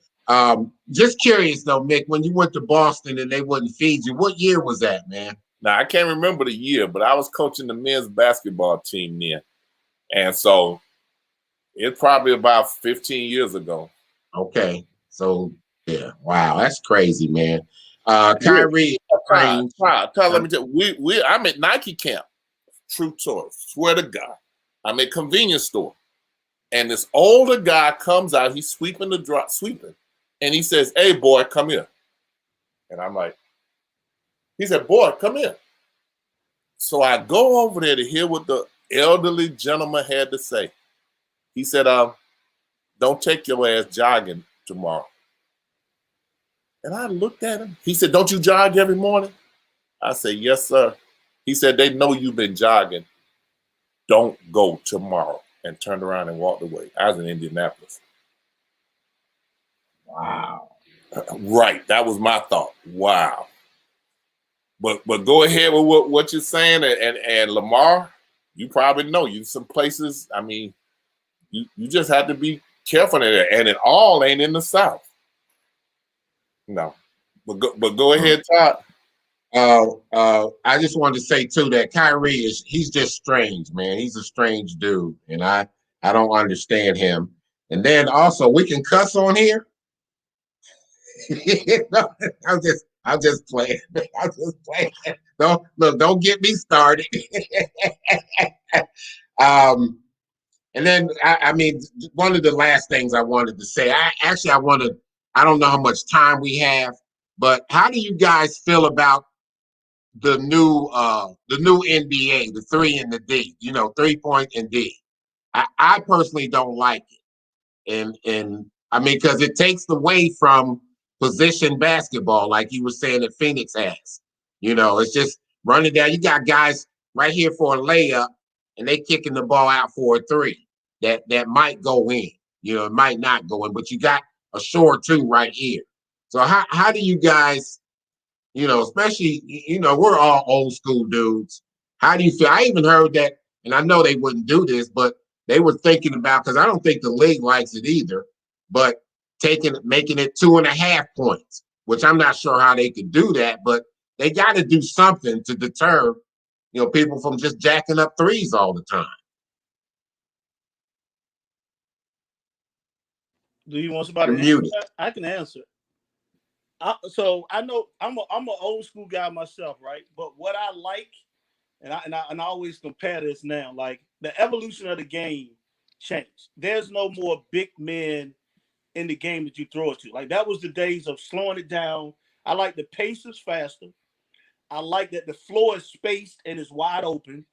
Just curious though, Mick, when you went to Boston and they wouldn't feed you, what year was that, man? Now, I can't remember the year, but I was coaching the men's basketball team then. And so it's probably about 15 years ago. Okay. So, yeah. Wow. That's crazy, man. Kyrie. Let me tell you, I'm at Nike camp. True story. Swear to God. I'm at convenience store. And this older guy comes out. He's sweeping. And he says, hey, boy, come here. And I'm like, he said, boy, come here. So I go over there to hear what the elderly gentleman had to say. He said, don't take your ass jogging tomorrow. And I looked at him. He said, don't you jog every morning? I said, yes, sir. He said, they know you've been jogging. Don't go tomorrow. And turned around and walked away. I was in Indianapolis. Wow. Right. That was my thought. Wow. But go ahead with what you're saying. And Lamar, you probably know. You some places, I mean, you just have to be careful there. And it all ain't in the South. No. But go ahead, Todd. I just wanted to say too that Kyrie he's just strange, man. He's a strange dude, and I don't understand him. And then also we can cuss on here. I'm just playing. I'm just playing. Don't get me started. And then I mean, one of the last things I wanted to say, I don't know how much time we have, but how do you guys feel about the new NBA, the 3 and the D, 3-point and D? I personally don't like it. And I mean, because it takes away from position basketball, like you were saying that Phoenix has. It's just running down. You got guys right here for a layup, and they kicking the ball out for a 3 that might go in. It might not go in, but you got a short 2 right here. So how do you guys, especially, we're all old school dudes. How do you feel? I even heard that, and I know they wouldn't do this, but they were thinking about, because I don't think the league likes it either, but making it 2.5 points, which I'm not sure how they could do that, but they got to do something to deter, people from just jacking up 3s all the time. Do you want somebody to answer that? I can answer. So I know I'm an old school guy myself, right? But what I like, and I always compare this now, like the evolution of the game changed. There's no more big men in the game that you throw it to. Like that was the days of slowing it down. I like the pace is faster. I like that the floor is spaced and is wide open.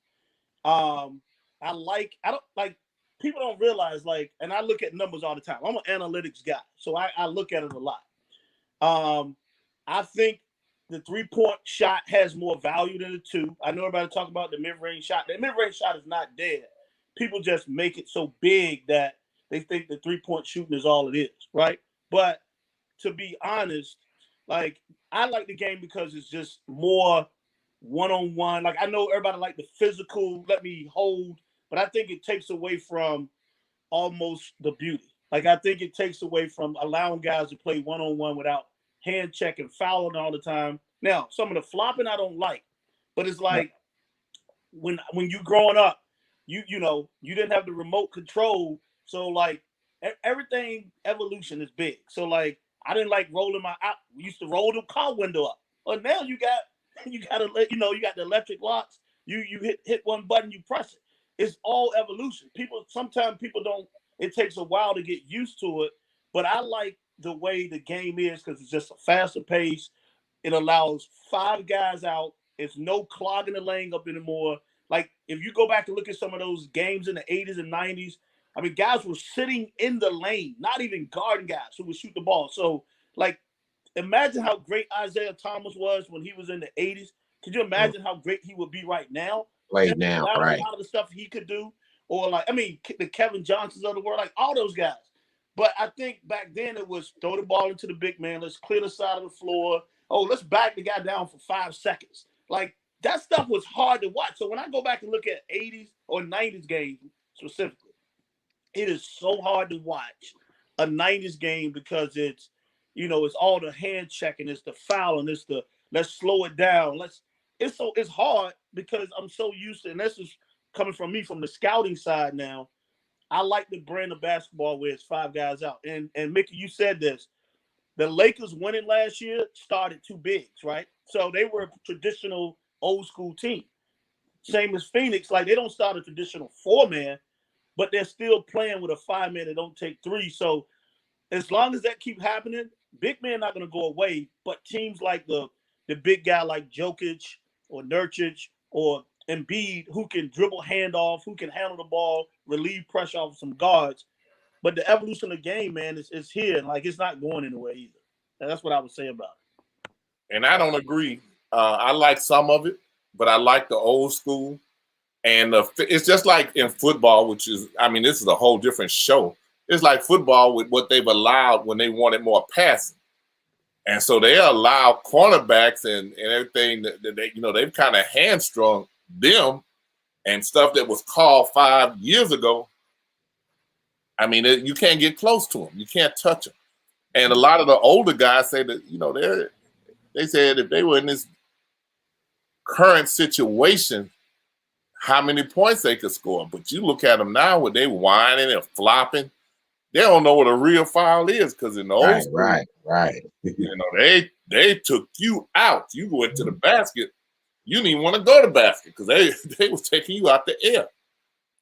People don't realize, like, and I look at numbers all the time. I'm an analytics guy, so I look at it a lot. I think the 3-point shot has more value than the 2. I know everybody talk about the mid-range shot. The mid-range shot is not dead. People just make it so big that they think the 3-point shooting is all it is, right? But to be honest, like, I like the game because it's just more one-on-one. Like, I know everybody like the physical, let me hold, but I think it takes away from almost the beauty. Like, I think it takes away from allowing guys to play one-on-one without hand checking, fouling all the time. Now, some of the flopping I don't like, but it's like when you growing up, you didn't have the remote control, so like everything evolution is big. So like I didn't like rolling we used to roll the car window up, but now you got you got the electric locks. You hit one button, you press it. It's all evolution. Sometimes people don't. It takes a while to get used to it, but I like the way the game is because it's just a faster pace. It allows 5 guys out. It's no clogging the lane up anymore. Like if you go back and look at some of those games in the 80s and 90s, I mean, guys were sitting in the lane, not even guarding guys who would shoot the ball. So like, imagine how great Isaiah Thomas was when he was in the 80s. Could you imagine how great he would be right now? Right now, right. A lot of the stuff he could do, or like, I mean, the Kevin Johnsons of the world, like all those guys. But I think back then it was throw the ball into the big man. Let's clear the side of the floor. Oh, let's back the guy down for 5 seconds. Like that stuff was hard to watch. So when I go back and look at 80s or 90s games specifically, it is so hard to watch a 90s game because it's all the hand checking, it's the fouling, it's the let's slow it down. It's hard because I'm so used to, and this is coming from me from the scouting side now. I like the brand of basketball where it's 5 guys out. And Mickey, you said this. The Lakers winning last year started 2 bigs, right? So they were a traditional old school team. Same as Phoenix. Like they don't start a traditional 4-man, but they're still playing with a 5-man that don't take 3. So as long as that keep happening, big men not going to go away. But teams like the big guy like Jokic or Nurkic or Embiid, who can dribble handoff, who can handle the ball, relieve pressure off some guards. But the evolution of the game, man, is here. Like, it's not going anywhere either. And that's what I would say about it. And I don't agree. I like some of it, but I like the old school. And it's just like in football, which is, I mean, this is a whole different show. It's like football with what they've allowed when they wanted more passing. And so they allow cornerbacks and everything that they, they've kind of hamstrung them and stuff that was called 5 years ago. I mean, you can't get close to them. You can't touch them. And a lot of the older guys say that, they said if they were in this current situation, how many points they could score. But you look at them now where they whining and flopping. They don't know what a real foul is because in the old school, right. They took you out. You went to the basket. You didn't even want to go to the basket because they was taking you out the air.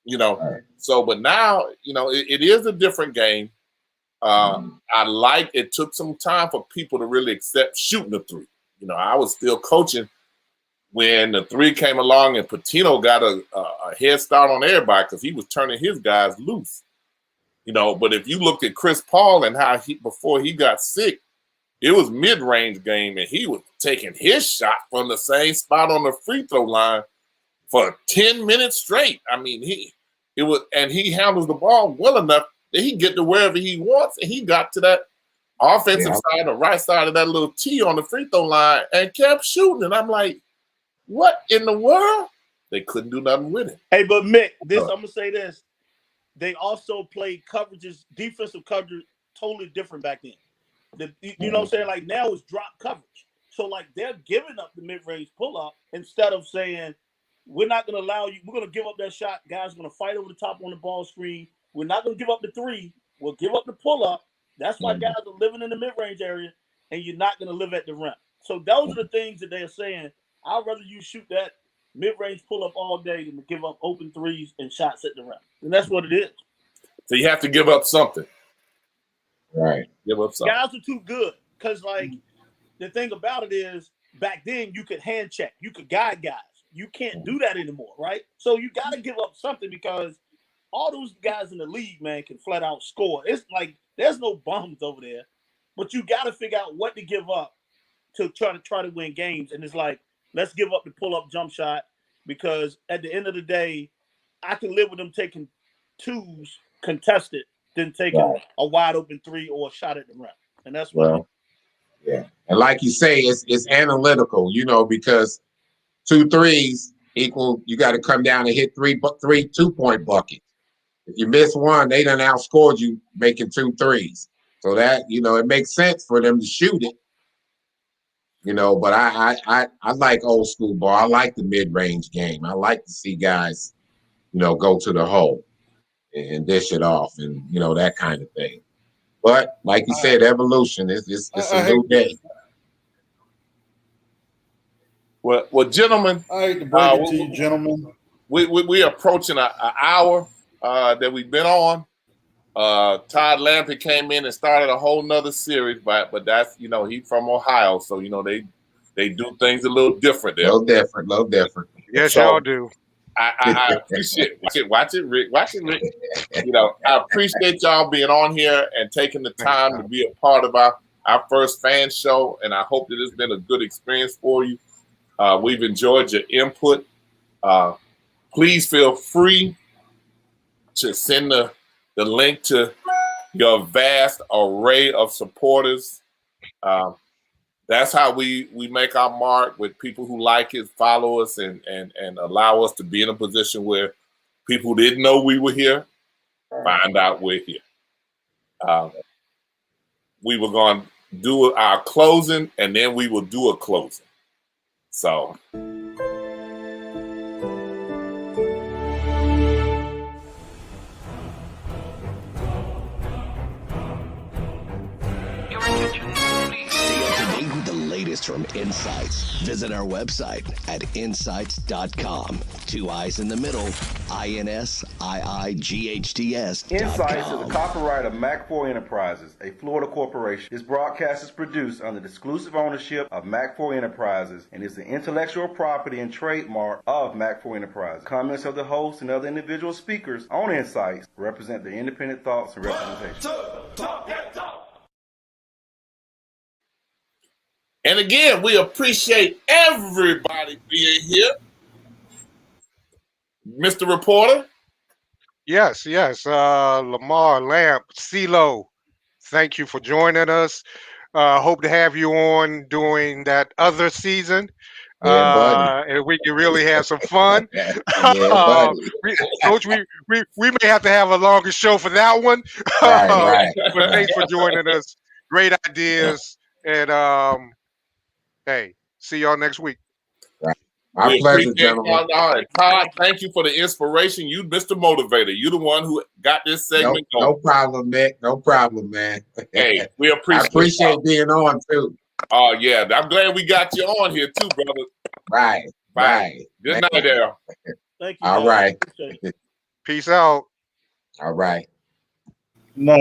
Right. So, but now, it is a different game. I like it took some time for people to really accept shooting the three. I was still coaching when the three came along and Patino got a head start on everybody because he was turning his guys loose. But if you looked at Chris Paul and how before he got sick, it was mid-range game and he was taking his shot from the same spot on the free throw line for 10 minutes straight. I mean, he handles the ball well enough that he get to wherever he wants, and he got to that offensive side, the right side of that little T on the free throw line, and kept shooting. And I'm like, what in the world? They couldn't do nothing with it. Hey, but Mick, I'm gonna say this: they also played coverages, defensive coverage, totally different back then. You know what I'm saying? Like now it's drop coverage. So like they're giving up the mid-range pull-up instead of saying, we're not going to allow you. We're going to give up that shot. Guys are going to fight over the top on the ball screen. We're not going to give up the three. We'll give up the pull-up. That's why guys are living in the mid-range area, and you're not going to live at the rim. So those are the things that they're saying. I'd rather you shoot that mid-range pull-up all day than to give up open threes and shots at the rim. And that's what it is. So you have to give up something. Right. Give up something. Guys are too good because, like, the thing about it is back then you could hand check. You could guide guys. You can't do that anymore, right? So you got to give up something because all those guys in the league, man, can flat out score. It's like there's no bums over there, but you got to figure out what to give up to try to win games. And it's like, let's give up the pull-up jump shot because at the end of the day, I can live with them taking twos contested than taking a wide open three or a shot at the rim. And that's what. Yeah. And like you say, it's analytical, because 2 threes equal, you got to come down and hit three 2-point buckets. If you miss one, they done outscored you making 2 threes. So that, it makes sense for them to shoot it. But I like old school ball. I like the mid-range game. I like to see guys, go to the hole and dish it off and, that kind of thing. But like you said, evolution is a new day. Well, gentlemen, I hate to break it to you, gentlemen. We're approaching an hour that we've been on. Todd Lampe came in and started a whole nother series, but that's he's from Ohio, so they do things a little different there. Little different. Yes, y'all do. I appreciate it. Watch it, Rick. I appreciate y'all being on here and taking the time to be a part of our first fan show, and I hope that it's been a good experience for you. We've enjoyed your input. Please feel free to send the link to your vast array of supporters. That's how we make our mark with people who like it, follow us, and allow us to be in a position where people who didn't know we were here find out we're here. We were going to do our closing, and then we will do a closing. So. Stay up to date with the latest latest from Insights. Visit our website at insights.com. 2 I's in the middle, INSIIGHTS.com. Insights is a copyright of Mac4 Enterprises, a Florida corporation. This broadcast is produced under the exclusive ownership of Mac4 Enterprises and is the intellectual property and trademark of Mac4 Enterprises. Comments of the host and other individual speakers on Insights represent their independent thoughts and representation. And again, we appreciate everybody being here. Mr. Reporter? Yes. Lamar, Lamp, CeeLo, thank you for joining us. Hope to have you on during that other season. And we can really have some fun. Coach, we may have to have a longer show for that one. Right. But thanks for joining us. Great ideas. And hey, see y'all next week. My pleasure, gentlemen. Todd, thank you for the inspiration. You, Mr. Motivator. You the one who got this segment going. No problem, Mick. No problem, man. Hey, we appreciate I appreciate being on, too. Oh, yeah. I'm glad we got you on here, too, brother. Right. Good night, there. Thank you. All right. Peace out. All right.